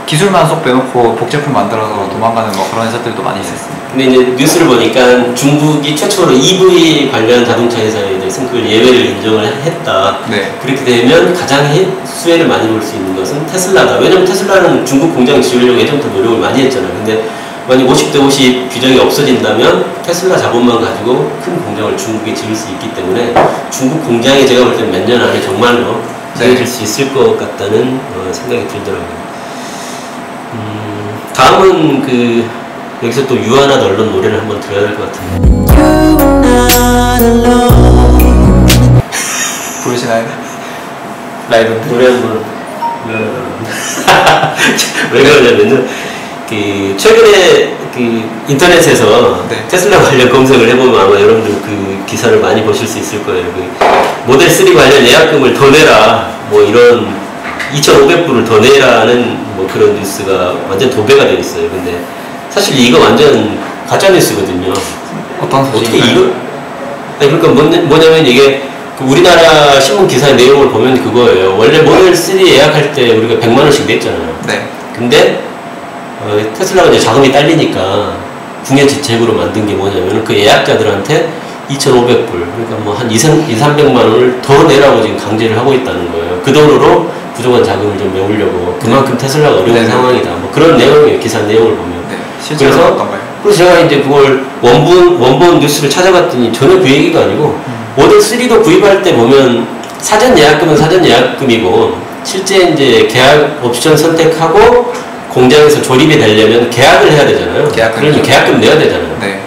기술만 쏙 빼놓고 복제품 만들어서 도망가는 뭐 그런 회사들도 많이 있었습니다. 근데 이제 뉴스를 보니까 중국이 최초로 EV 관련 자동차 회사에 대해서 그걸 예외를 인정을 했다. 네. 그렇게 되면 가장 수혜를 많이 볼 수 있는 것은 테슬라다. 왜냐면 테슬라는 중국 공장 지으려고 예전부터 노력을 많이 했잖아요. 근데 만약 50대 50 규정이 없어진다면 테슬라 자본만 가지고 큰 공장을 중국에 지을 수 있기 때문에 중국 공장이 제가 볼 때 몇 년 안에 정말로 지어질 수 있을 것 같다는 생각이 들더라고요. 다음은 여기서 또 유아나 널런 노래를 한번 들어야 될 것 같은데. 부르시나요? 라이브 노래 한번 왜 그러냐면요. 최근에 그 인터넷에서 네. 테슬라 관련 검색을 해보면 아마 여러분들 그 기사를 많이 보실 수 있을 거예요. 그 모델 3 관련 예약금을 더 내라, 뭐 이런 2,500불을 더 내라는 뭐 그런 뉴스가 완전 도배가 되어 있어요. 근데 사실 이거 완전 가짜 뉴스거든요. 어떤 어떻게 소식인가요? 이거? 아니 그러니까 뭐냐면 이게 그 우리나라 신문 기사의 내용을 보면 그거예요. 원래 모델 3 예약할 때 우리가 100만 원씩 냈잖아요. 네. 근데 테슬라가 이제 자금이 딸리니까 궁예지책으로 만든 게 뭐냐면 그 예약자들한테 2,500불, 그러니까 뭐 한 200~300만 원을 더 내라고 지금 강제를 하고 있다는 거예요. 그 돈으로 부족한 자금을 좀 메우려고. 그만큼 테슬라가 어려운 네네. 상황이다. 뭐 그런 내용이에요. 기사 내용을 보면. 네. 실제로 그래서 어떤가요? 그래서 제가 이제 그걸 원본 뉴스를 찾아봤더니 전혀 그 얘기가 아니고 모델 3도 구입할 때 보면 사전 예약금은 사전 예약금이고 실제 이제 계약 옵션 선택하고 공장에서 조립이 되려면 계약을 해야 되잖아요. 그러면 계약금 내야 되잖아요. 네.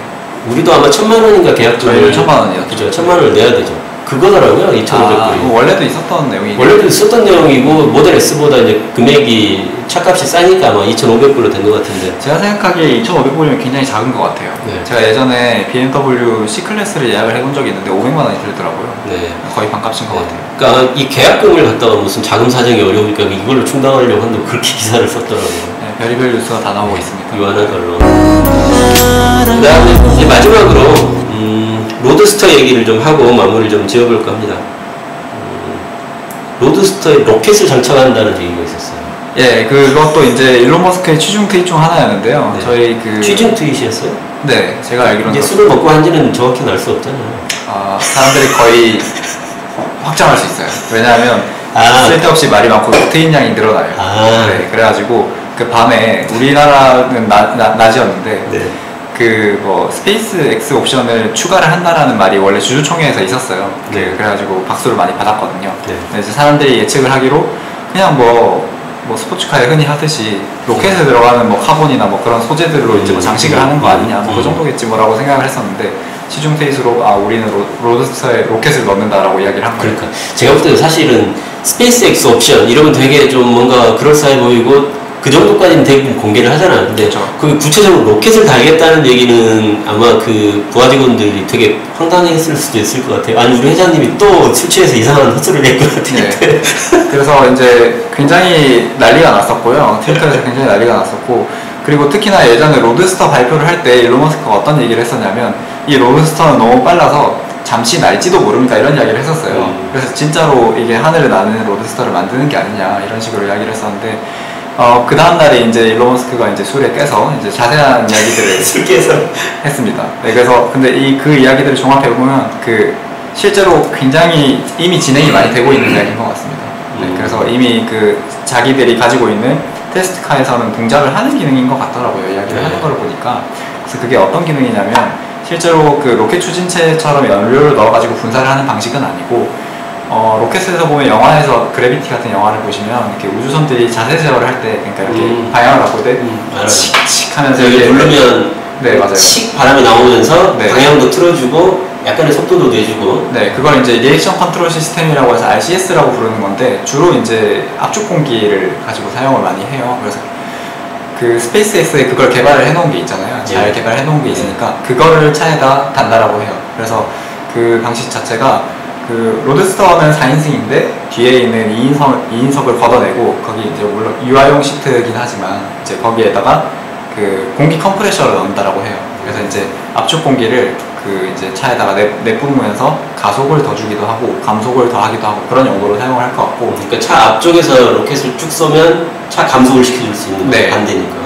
우리도 아마 1,000만 원인가 계약금을 저희는 1,000만 원이었죠. 그죠? 1,000만 원을 내야 되죠. 그거더라고요. 2,500불이. 원래도 있었던 내용이. 원래도 있었던 내용이고 모델 S보다 이제 금액이 차값이 싸니까 아마 2,500불로 된 것 같은데. 제가 생각하기에 2,500불이면 굉장히 작은 것 같아요. 네. 제가 예전에 BMW C클래스를 예약을 해본 적이 있는데 500만 원이 들더라고요. 네. 거의 반값인 것 같아요. 그러니까 이 계약금을 갖다가 무슨 자금 사정이 어려우니까 이걸로 충당하려고 한다고 그렇게 기사를 썼더라고요. 네, 별의별 뉴스가 다 나오고 있습니다. 유한한 걸로. 그 다음에 이제 마지막으로 로드스터 얘기를 좀 하고 마무리를 좀 지어볼까 합니다. 로드스터에 로켓을 장착한다는 얘기가 있었어요. 예, 그것도 이제 일론 머스크의 취중 트윗 중 하나였는데요. 네. 저희 그 취중 트윗이었어요? 네, 제가 알기로는 이제 술을 먹고 한지는 정확히는 알 수 없잖아요. 사람들이 거의 확정할 수 있어요. 왜냐하면 쓸데없이 말이 많고 트윗 양이 늘어나요. 네, 그래가지고 그 밤에 우리나라는 낮이었는데 네. 그 뭐 스페이스 X 옵션을 추가를 한다라는 말이 원래 주주총회에서 있었어요. 네. 그래가지고 박수를 많이 받았거든요. 네. 근데 이제 사람들이 예측을 하기로 그냥 뭐 스포츠카에 흔히 하듯이 로켓에 들어가는 뭐 카본이나 뭐 그런 소재들로 이제 뭐 장식을 하는 거 아니냐 뭐 그 정도겠지 뭐라고 생각을 했었는데 시중 트윗으로 우리는 로드스터에 로켓을 넣는다라고 이야기를 한 거예요. 그러니까 제가 볼 때는 사실은 스페이스 X 옵션 이러면 되게 좀 뭔가 그럴싸해 보이고 그 정도까지는 대부분 공개를 하잖아요. 근데 그렇죠. 그 구체적으로 로켓을 달겠다는 얘기는 아마 그 부하 직원들이 되게 황당했을 수도 있을 것 같아요. 아니 우리 회장님이 또 술 취해서 이상한 헛소리를 냈구나. 네. 그래서 이제 굉장히 난리가 났었고요. 트위터에서 굉장히 난리가 났었고, 그리고 특히나 예전에 로드스터 발표를 할 때 일론 머스크가 어떤 얘기를 했었냐면 이 로드스터는 너무 빨라서 잠시 날지도 모릅니다 이런 이야기를 했었어요. 그래서 진짜로 이게 하늘을 나는 로드스터를 만드는 게 아니냐 이런 식으로 이야기를 했었는데 그 다음날에 이제 일론 머스크가 이제 술에 깨서 이제 자세한 이야기들을 술 깨서 했습니다. 네, 그래서 근데 그 이야기들을 종합해보면 그 실제로 굉장히 이미 진행이 많이 되고 있는 이야기인 것 같습니다. 네, 그래서 이미 그 자기들이 가지고 있는 테스트카에서는 동작을 하는 기능인 것 같더라고요. 이야기를 하는 걸 보니까. 그래서 그게 어떤 기능이냐면 실제로 그 로켓 추진체처럼 연료를 넣어가지고 분사를 하는 방식은 아니고 로켓에서 보면 영화에서 그래비티 같은 영화를 보시면 이렇게 우주선들이 자세 제어를 할 때 그러니까 이렇게 방향을 바꿀 때 칙칙 하면서 이렇게 누르면 네 맞아요. 칙 바람이 나오면서 네. 방향도 틀어주고 약간의 속도도 내주고 네 그걸 이제 리액션 컨트롤 시스템이라고 해서 RCS라고 부르는 건데 주로 이제 압축 공기를 가지고 사용을 많이 해요. 그래서 그 스페이스X에 그걸 개발을 해놓은 게 있잖아요. 잘 개발해 놓은 게 있으니까 그거를 차에다 단다라고 해요. 그래서 그 방식 자체가 그 로드스터는 4인승인데 뒤에 있는 2인석을 걷어내고 거기 이제 물론 유아용 시트이긴 하지만 이제 거기에다가 그 공기 컴프레셔를 넣는다라고 해요. 그래서 이제 압축 공기를 그 이제 차에다가 내뿜으면서 가속을 더 주기도 하고 감속을 더 하기도 하고 그런 용도로 사용을 할 것 같고. 그러니까 차 앞쪽에서 로켓을 쭉 쏘면 차 감속을 시켜줄 수 있는 네. 반대니까.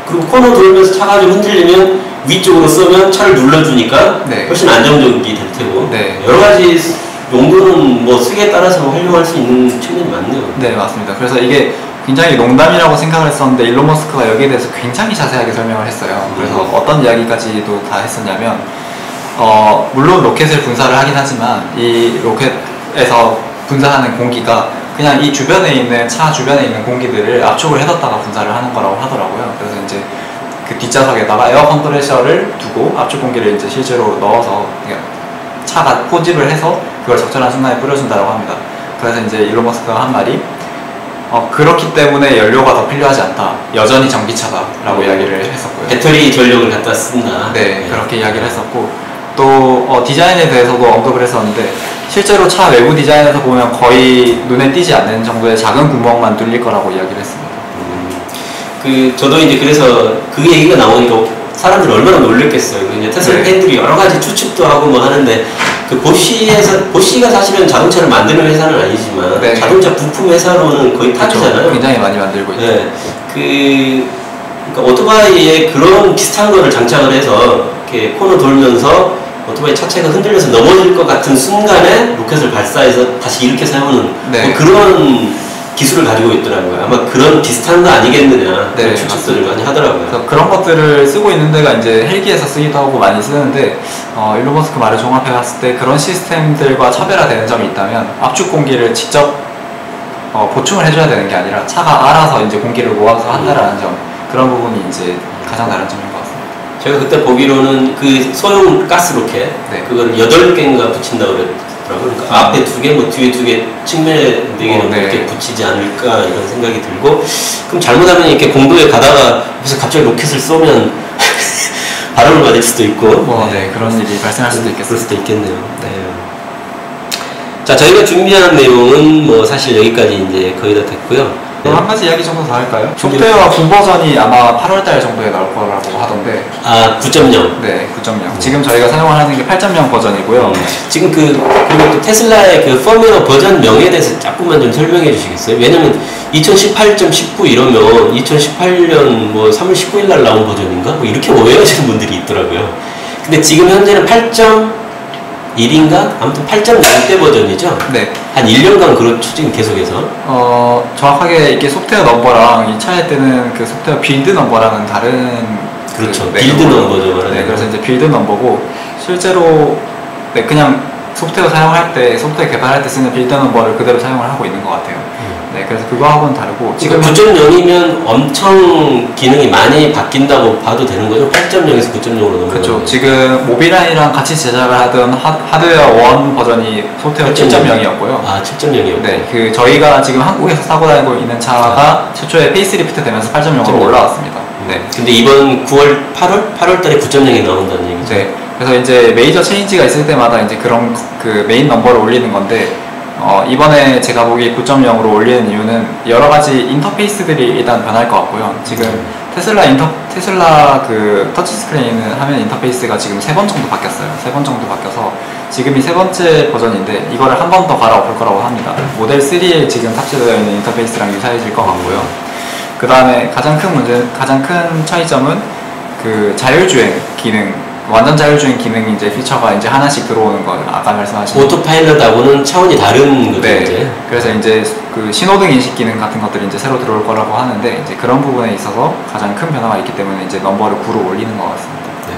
그리고 코너 돌면서 차가 좀 흔들리면 위쪽으로 쏘면 차를 눌러주니까 네. 훨씬 안정적이 될 테고. 네. 여러 가지 용도는 뭐 쓰기에 따라서 활용할 수 있는 측면이 많네요. 네 맞습니다. 그래서 이게 굉장히 농담이라고 생각을 했었는데 일론 머스크가 여기에 대해서 굉장히 자세하게 설명을 했어요. 그래서 어떤 이야기까지도 다 했었냐면 물론 로켓을 분사를 하긴 하지만 이 로켓에서 분사하는 공기가 그냥 이 주변에 있는 차 주변에 있는 공기들을 압축을 해뒀다가 분사를 하는 거라고 하더라고요. 그래서 이제 그 뒷좌석에다가 에어 컴프레셔를 두고 압축 공기를 이제 실제로 넣어서 차가 포집을 해서 그걸 적절한 순간에 뿌려준다고 합니다. 그래서 이제 일론 머스크가 한 말이 그렇기 때문에 연료가 더 필요하지 않다. 여전히 전기차다라고 이야기를 했었고요. 배터리 전력을 갖다 쓴다. 네, 그렇게 이야기를 했었고 또 디자인에 대해서도 언급을 했었는데 실제로 차 외부 디자인에서 보면 거의 눈에 띄지 않는 정도의 작은 구멍만 뚫릴 거라고 이야기를 했습니다. 저도 이제 그래서 그 얘기가 나오니까 사람들이 얼마나 놀랬겠어요. 이제 테슬라 네. 팬들이 여러 가지 추측도 하고 뭐 하는데 보쉬가 사실은 자동차를 만드는 회사는 아니지만 네. 자동차 부품 회사로는 거의 탑이잖아요. 굉장히 많이 만들고 있죠. 네. 그러니까 오토바이에 그런 비슷한 거를 장착을 해서 이렇게 코너 돌면서 오토바이 차체가 흔들려서 넘어질 것 같은 순간에 로켓을 발사해서 다시 이렇게 사용하는 네. 뭐 그런 기술을 가지고 있더라고요. 아마 그런 비슷한 거 아니겠느냐 네, 그런 추측들을 많이 하더라고요. 그래서 그런 것들을 쓰고 있는 데가 이제 헬기에서 쓰기도 하고 많이 쓰는데 일론 머스크 말을 종합해 봤을 때 그런 시스템들과 차별화되는 점이 있다면 압축 공기를 직접 보충을 해줘야 되는 게 아니라 차가 알아서 이제 공기를 모아서 한다라는 점, 그런 부분이 이제 가장 다른 점인 것 같습니다. 제가 그때 보기로는 그 소형 가스 로켓 네. 그걸 8개인가 붙인다고 그랬더라고요. 그러니까 앞에 2개, 뭐 뒤에 2개, 측면에 4개 네. 이렇게 붙이지 않을까 이런 생각이 들고, 그럼 잘못하면 이렇게 공도에 가다가 그래서 갑자기 로켓을 쏘면 바람을 맞을 수도 있고 네, 그런 일이 발생할 수도 그럴 있겠습니다. 수도 있겠네요. 네. 자, 저희가 준비한 내용은 뭐 사실 여기까지 이제 거의 다 됐고요. 그럼 한 가지 이야기 정도 더 할까요? 소프트웨어 분버전이 아마 8월달 정도에 나올 거라고 하던데. 9.0. 네, 9.0. 지금 저희가 사용을 하는 게 8.0 버전이고요. 지금 그리고 또 테슬라의 그 펌웨어 버전명에 대해서 조금만 좀 설명해 주시겠어요? 왜냐면 2018.19 이러면 2018년 뭐 3월 19일 날 나온 버전인가? 뭐 이렇게 오해하시는 분들이 있더라고요. 근데 지금 현재는 8.1인가? 아무튼 8.0대 버전이죠? 네. 한 1년간 그렇죠, 지금 계속해서. 정확하게 이게 소프트웨어 넘버랑 이 차에 뜨는 그 소프트웨어 빌드 넘버랑은 다른. 그렇죠. 빌드 넘버죠, 말하는. 네, 그래서 이제 빌드 넘버고, 실제로, 네, 그냥 소프트웨어 사용할 때, 소프트웨어 개발할 때 쓰는 빌드 넘버를 그대로 사용을 하고 있는 것 같아요. 네, 그래서 그거하고는 다르고. 지금 9.0이면 엄청 기능이 많이 바뀐다고 봐도 되는 거죠? 8.0에서 9.0으로 넘어가는. 그렇죠. 지금 모빌아이랑 같이 제작을 하던 하드웨어 1 버전이 소프트웨어 7.0이었고요. 7.0이요? 네, 저희가 지금 한국에서 타고 다니고 있는 차가 최초에 페이스리프트 되면서 8.0으로 올라왔습니다. 네. 근데 이번 9월, 8월 달에 9.0이 나온다는 얘기죠? 네. 그래서 이제 메이저 체인지가 있을 때마다 이제 그런 그 메인 넘버를 올리는 건데, 이번에 제가 보기 9.0으로 올리는 이유는 여러 가지 인터페이스들이 일단 변할 것 같고요. 지금 테슬라 그 터치스크린 화면 인터페이스가 지금 3번 정도 바뀌었어요. 3번 정도 바뀌어서 지금이 3번째 버전인데 이거를 한 번 더 갈아엎을 거라고 합니다. 모델 3에 지금 탑재되어 있는 인터페이스랑 유사해질 것 같고요. 그 다음에 가장 큰 차이점은 그 자율주행 기능, 완전 자율주행 기능이 이제 피처가 이제 하나씩 들어오는 거, 아까 말씀하신 오토파일럿하고는 차원이 다른 거죠. 네. 이제. 그래서 이제 그 신호등 인식 기능 같은 것들이 이제 새로 들어올 거라고 하는데, 이제 그런 부분에 있어서 가장 큰 변화가 있기 때문에 이제 넘버를 9로 올리는 것 같습니다. 네.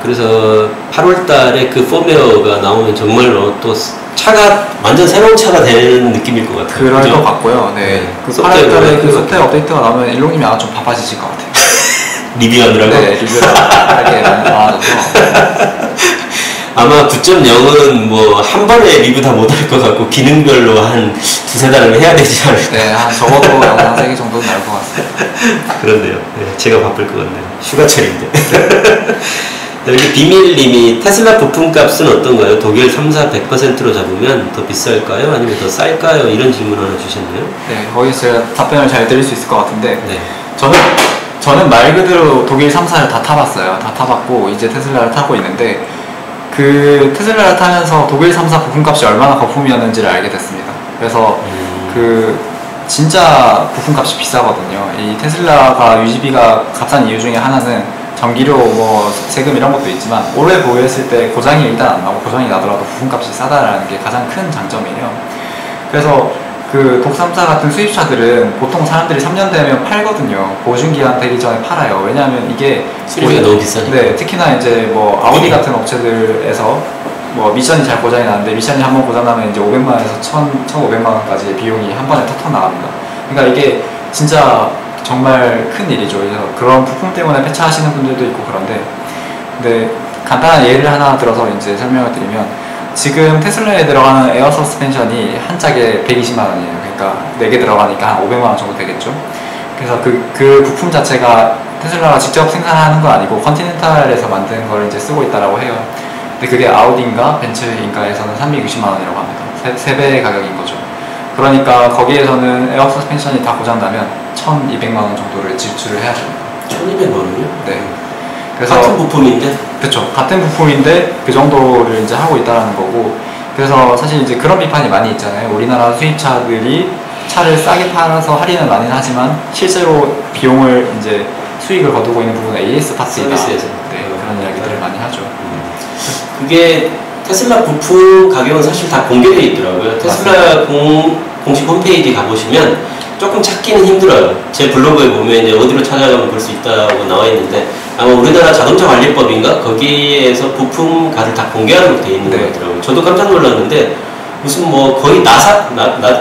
그래서 8월 달에 그 펌웨어가 나오면 정말로 또 차가 완전 새로운 차가 되는 느낌일 것 같아요. 그럴 그죠? 것 같고요. 네. 그 소프트웨어 8월 달에 그 같은 소프트웨어 업데이트가 나오면 일롱님이 아마 좀 바빠지실 것 같아요. 리뷰하느라고? 네, 리뷰를 하게 많아져서. 아마 9.0은 뭐 한 번에 리뷰 다 못할 것 같고 기능별로 한 2-3달을 해야 되지 않을까. 네, 한 적어도 영상 3개 정도는 나올 것 같습니다. 그런데요. 네, 제가 바쁠 것 같네요. 휴가철인데. 여기 비밀님이 테슬라 부품값은 어떤가요? 독일 3사 100%로 잡으면 더 비쌀까요? 아니면 더 쌀까요? 이런 질문 하나 주셨네요. 네, 거기서 제가 답변을 잘 드릴 수 있을 것 같은데, 네. 저는 말 그대로 독일 3사를 다 타봤어요. 다 타봤고 이제 테슬라를 타고 있는데, 그 테슬라를 타면서 독일 3사 부품값이 얼마나 거품이었는지를 알게 됐습니다. 그래서 그 진짜 부품값이 비싸거든요. 이 테슬라가 유지비가 값싼 이유 중에 하나는 전기료, 뭐 세금 이런 것도 있지만 오래 보유했을 때 고장이 일단 안 나고, 고장이 나더라도 부품값이 싸다라는 게 가장 큰 장점이에요. 그래서 그 독3사 같은 수입차들은 보통 사람들이 3년 되면 팔거든요. 보증기한 되기 전에 팔아요. 왜냐하면 이게 수리비가 너무 비싸니까. 네, 특히나 이제 뭐 아우디 같은 업체들에서 뭐 미션이 잘 고장이 나는데, 미션이 한번 고장나면 이제 500만원에서 1,500만원까지 비용이 한 번에 턱턱 나갑니다. 그러니까 이게 진짜 정말 큰 일이죠. 그래서 그런 부품 때문에 폐차하시는 분들도 있고 그런데, 근데 간단한 예를 하나 들어서 이제 설명을 드리면, 지금 테슬라에 들어가는 에어 서스펜션이 한 짝에 120만 원이에요. 들어가니까 4개 들어가니까 한 500만 원 정도 되겠죠. 그래서 그 부품 자체가 테슬라가 직접 생산하는 건 아니고 컨티넨탈에서 만든 걸 이제 쓰고 있다라고 해요. 근데 그게 아우디인가 벤츠인가에서는 360만 원이라고 합니다. 3배의 가격인 거죠. 그러니까 거기에서는 에어 서스펜션이 다 고장나면 1,200만 원 정도를 지출을 해야 됩니다. 1,200만 원이요? 네. 그래서 같은 부품인데? 그렇죠. 같은 부품인데 그 정도를 이제 하고 있다는 거고. 그래서 사실 이제 그런 비판이 많이 있잖아요. 우리나라 수입차들이 차를 싸게 팔아서 할인은 많이 하지만 실제로 비용을 이제 수익을 거두고 있는 부분은 AS 파트이다. 서비스에서. 네, 그런 이야기들을 많이 하죠. 그게 테슬라 부품 가격은 사실 다 공개되어 있더라고요. 테슬라 공식 홈페이지 가보시면 조금 찾기는 힘들어요. 제 블로그에 보면 이제 어디로 찾아가면 볼 수 있다고 나와 있는데 아마 우리나라 자동차 관리법인가 거기에서 부품가를 다 공개하도록 되어 있는 것 같더라고요. 저도 깜짝 놀랐는데 무슨 뭐 거의 나사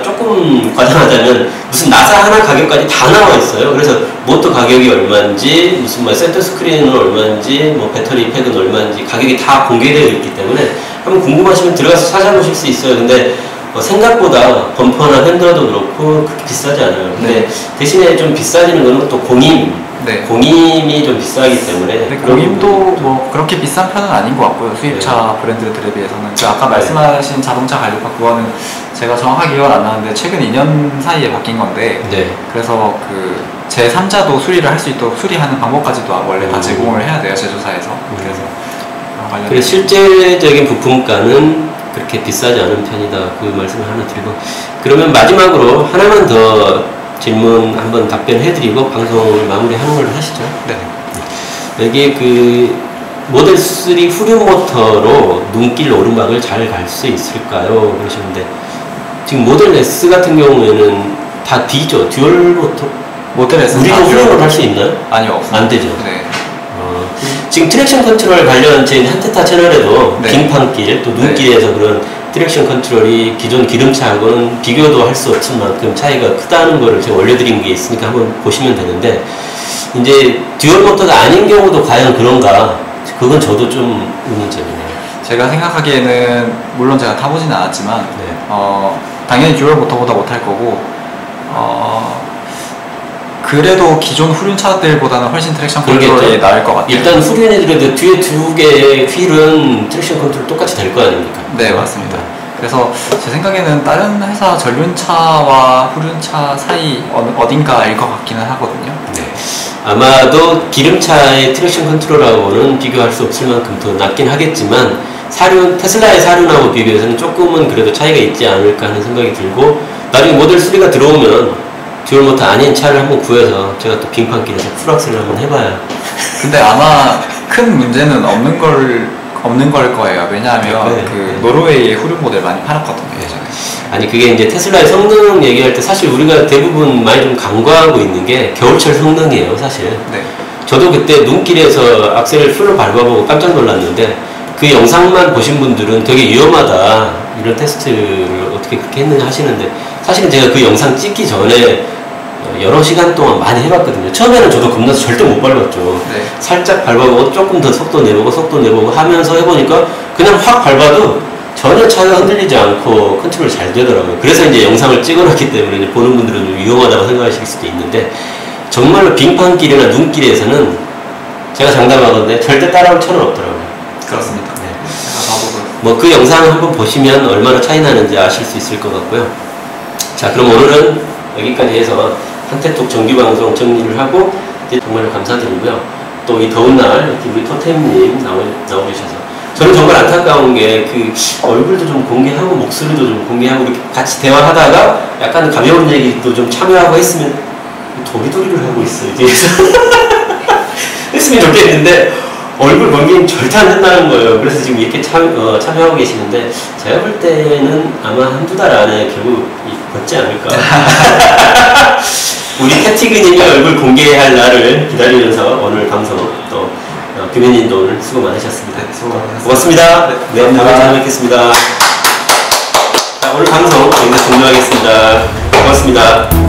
조금 과장하자면 무슨 나사 하나 가격까지 다 나와 있어요. 그래서 모터 가격이 얼마인지 무슨 뭐 센터 스크린은 얼마인지 뭐 배터리 팩은 얼마인지 가격이 다 공개되어 있기 때문에 한번 궁금하시면 들어가서 찾아보실 수 있어요. 근데 생각보다 범퍼나 핸들도 그렇고 그렇게 비싸지 않아요. 근데 대신에 좀 비싸지는 거는 또 공임. 네. 공임이 좀 비싸기 때문에. 공임도 뭐 그렇게 비싼 편은 아닌 것 같고요. 수입차 브랜드들에 비해서는. 그 아까 말씀하신 자동차 관리법 그거는 제가 정확하게 기억 안 나는데 최근 2년 사이에 바뀐 건데. 네. 그래서 그 제3자도 수리를 할 수 있도록 수리하는 방법까지도 원래 다 제공을 해야 돼요. 제조사에서. 그래서 실제적인 부품가는 그렇게 비싸지 않은 편이다. 그 말씀을 하나 드리고. 그러면 마지막으로 하나만 더 질문 한번 답변해드리고 방송을 마무리하는 걸로 하시죠. 네. 여기 그 모델 3 후륜 모터로 눈길 오르막을 잘 갈 수 있을까요? 그러시는데 지금 모델 S 같은 경우에는 다 D죠. 듀얼 모터. 모델 S 우리도 후륜으로 할 수 있나요? 아니요, 없습니다. 안 되죠. 네. 지금 트랙션 컨트롤 관련 제 한테타 채널에도 네. 빙판길 또 눈길에서 그런 트랙션 컨트롤이 기존 기름차하고는 비교도 할 수 없을 만큼 차이가 크다는 거를 제가 올려드린 게 있으니까 한번 보시면 되는데 이제 듀얼 모터가 아닌 경우도 과연 그런가 그건 저도 좀 의문점이네요. 제가 생각하기에는 물론 제가 타보지는 않았지만 네. 당연히 듀얼 모터보다 못할 거고 그래도 기존 후륜차들보다는 훨씬 트랙션 컨트롤이 나을 것 같아요. 일단 후륜이더라도 뒤에 2개의 휠은 트랙션 컨트롤 똑같이 될 거 아닙니까? 네, 맞습니다. 그래서 제 생각에는 다른 회사 전륜차와 후륜차 사이 어딘가일 것 같기는 하거든요. 네. 아마도 기름차의 트랙션 컨트롤하고는 비교할 수 없을 만큼 더 낮긴 하겠지만 테슬라의 사륜하고 비교해서는 조금은 그래도 차이가 있지 않을까 하는 생각이 들고 나중에 모델 3가 들어오면 듀얼 모터 아닌 차를 한번 구해서 제가 또 빙판길에서 풀악셀을 한번 해봐야. 근데 아마 큰 문제는 없는 걸 거예요. 왜냐하면 네. 그 노르웨이의 후륜 모델 많이 팔았거든요, 예전에. 아니 그게 이제 테슬라의 성능 얘기할 때 사실 우리가 대부분 많이 좀 간과하고 있는 게 겨울철 성능이에요, 사실. 네. 저도 그때 눈길에서 악셀을 풀로 밟아보고 깜짝 놀랐는데 그 영상만 보신 분들은 되게 위험하다 이런 테스트를 어떻게 그렇게 했느냐 하시는데 사실은 제가 그 영상 찍기 전에 여러 시간 동안 많이 해봤거든요. 처음에는 저도 겁나서 절대 못 밟았죠. 네. 살짝 밟아보고 조금 더 속도 내보고 하면서 해보니까 그냥 확 밟아도 전혀 차가 흔들리지 않고 컨트롤이 잘 되더라고요. 그래서 이제 영상을 찍어놨기 때문에 이제 보는 분들은 좀 위험하다고 생각하실 수도 있는데 정말로 빙판길이나 눈길에서는 제가 장담하건데 절대 따라올 차는 없더라고요. 그렇습니다. 네. 제가 그 영상 한번 보시면 얼마나 차이 나는지 아실 수 있을 것 같고요. 자, 그럼 오늘은 여기까지 해서 한테톡 정규방송 정리를 하고 이제 정말 감사드리고요. 또 이 더운 날 이렇게 우리 토템님 나오셔서 저는 정말 안타까운 게 그 얼굴도 좀 공개하고 목소리도 좀 공개하고 이렇게 같이 대화하다가 약간 가벼운 얘기도 좀 참여하고 했으면 도리도리를 하고 있어요. 뒤에서 했으면 좋겠는데 얼굴 공개는 절대 안 된다는 거예요. 그래서 지금 이렇게 참여하고 계시는데 제가 볼 때는 아마 한두 달 안에 결국 벗지 않을까. 우리 캐티그님이 얼굴 공개할 날을 기다리면서 오늘 방송 또 규민님도 오늘 수고 많으셨습니다. 네, 수고 많으셨습니다. 고맙습니다. 네, 다음에 찾아뵙겠습니다. 자, 오늘 방송 여기서 종료하겠습니다. 고맙습니다.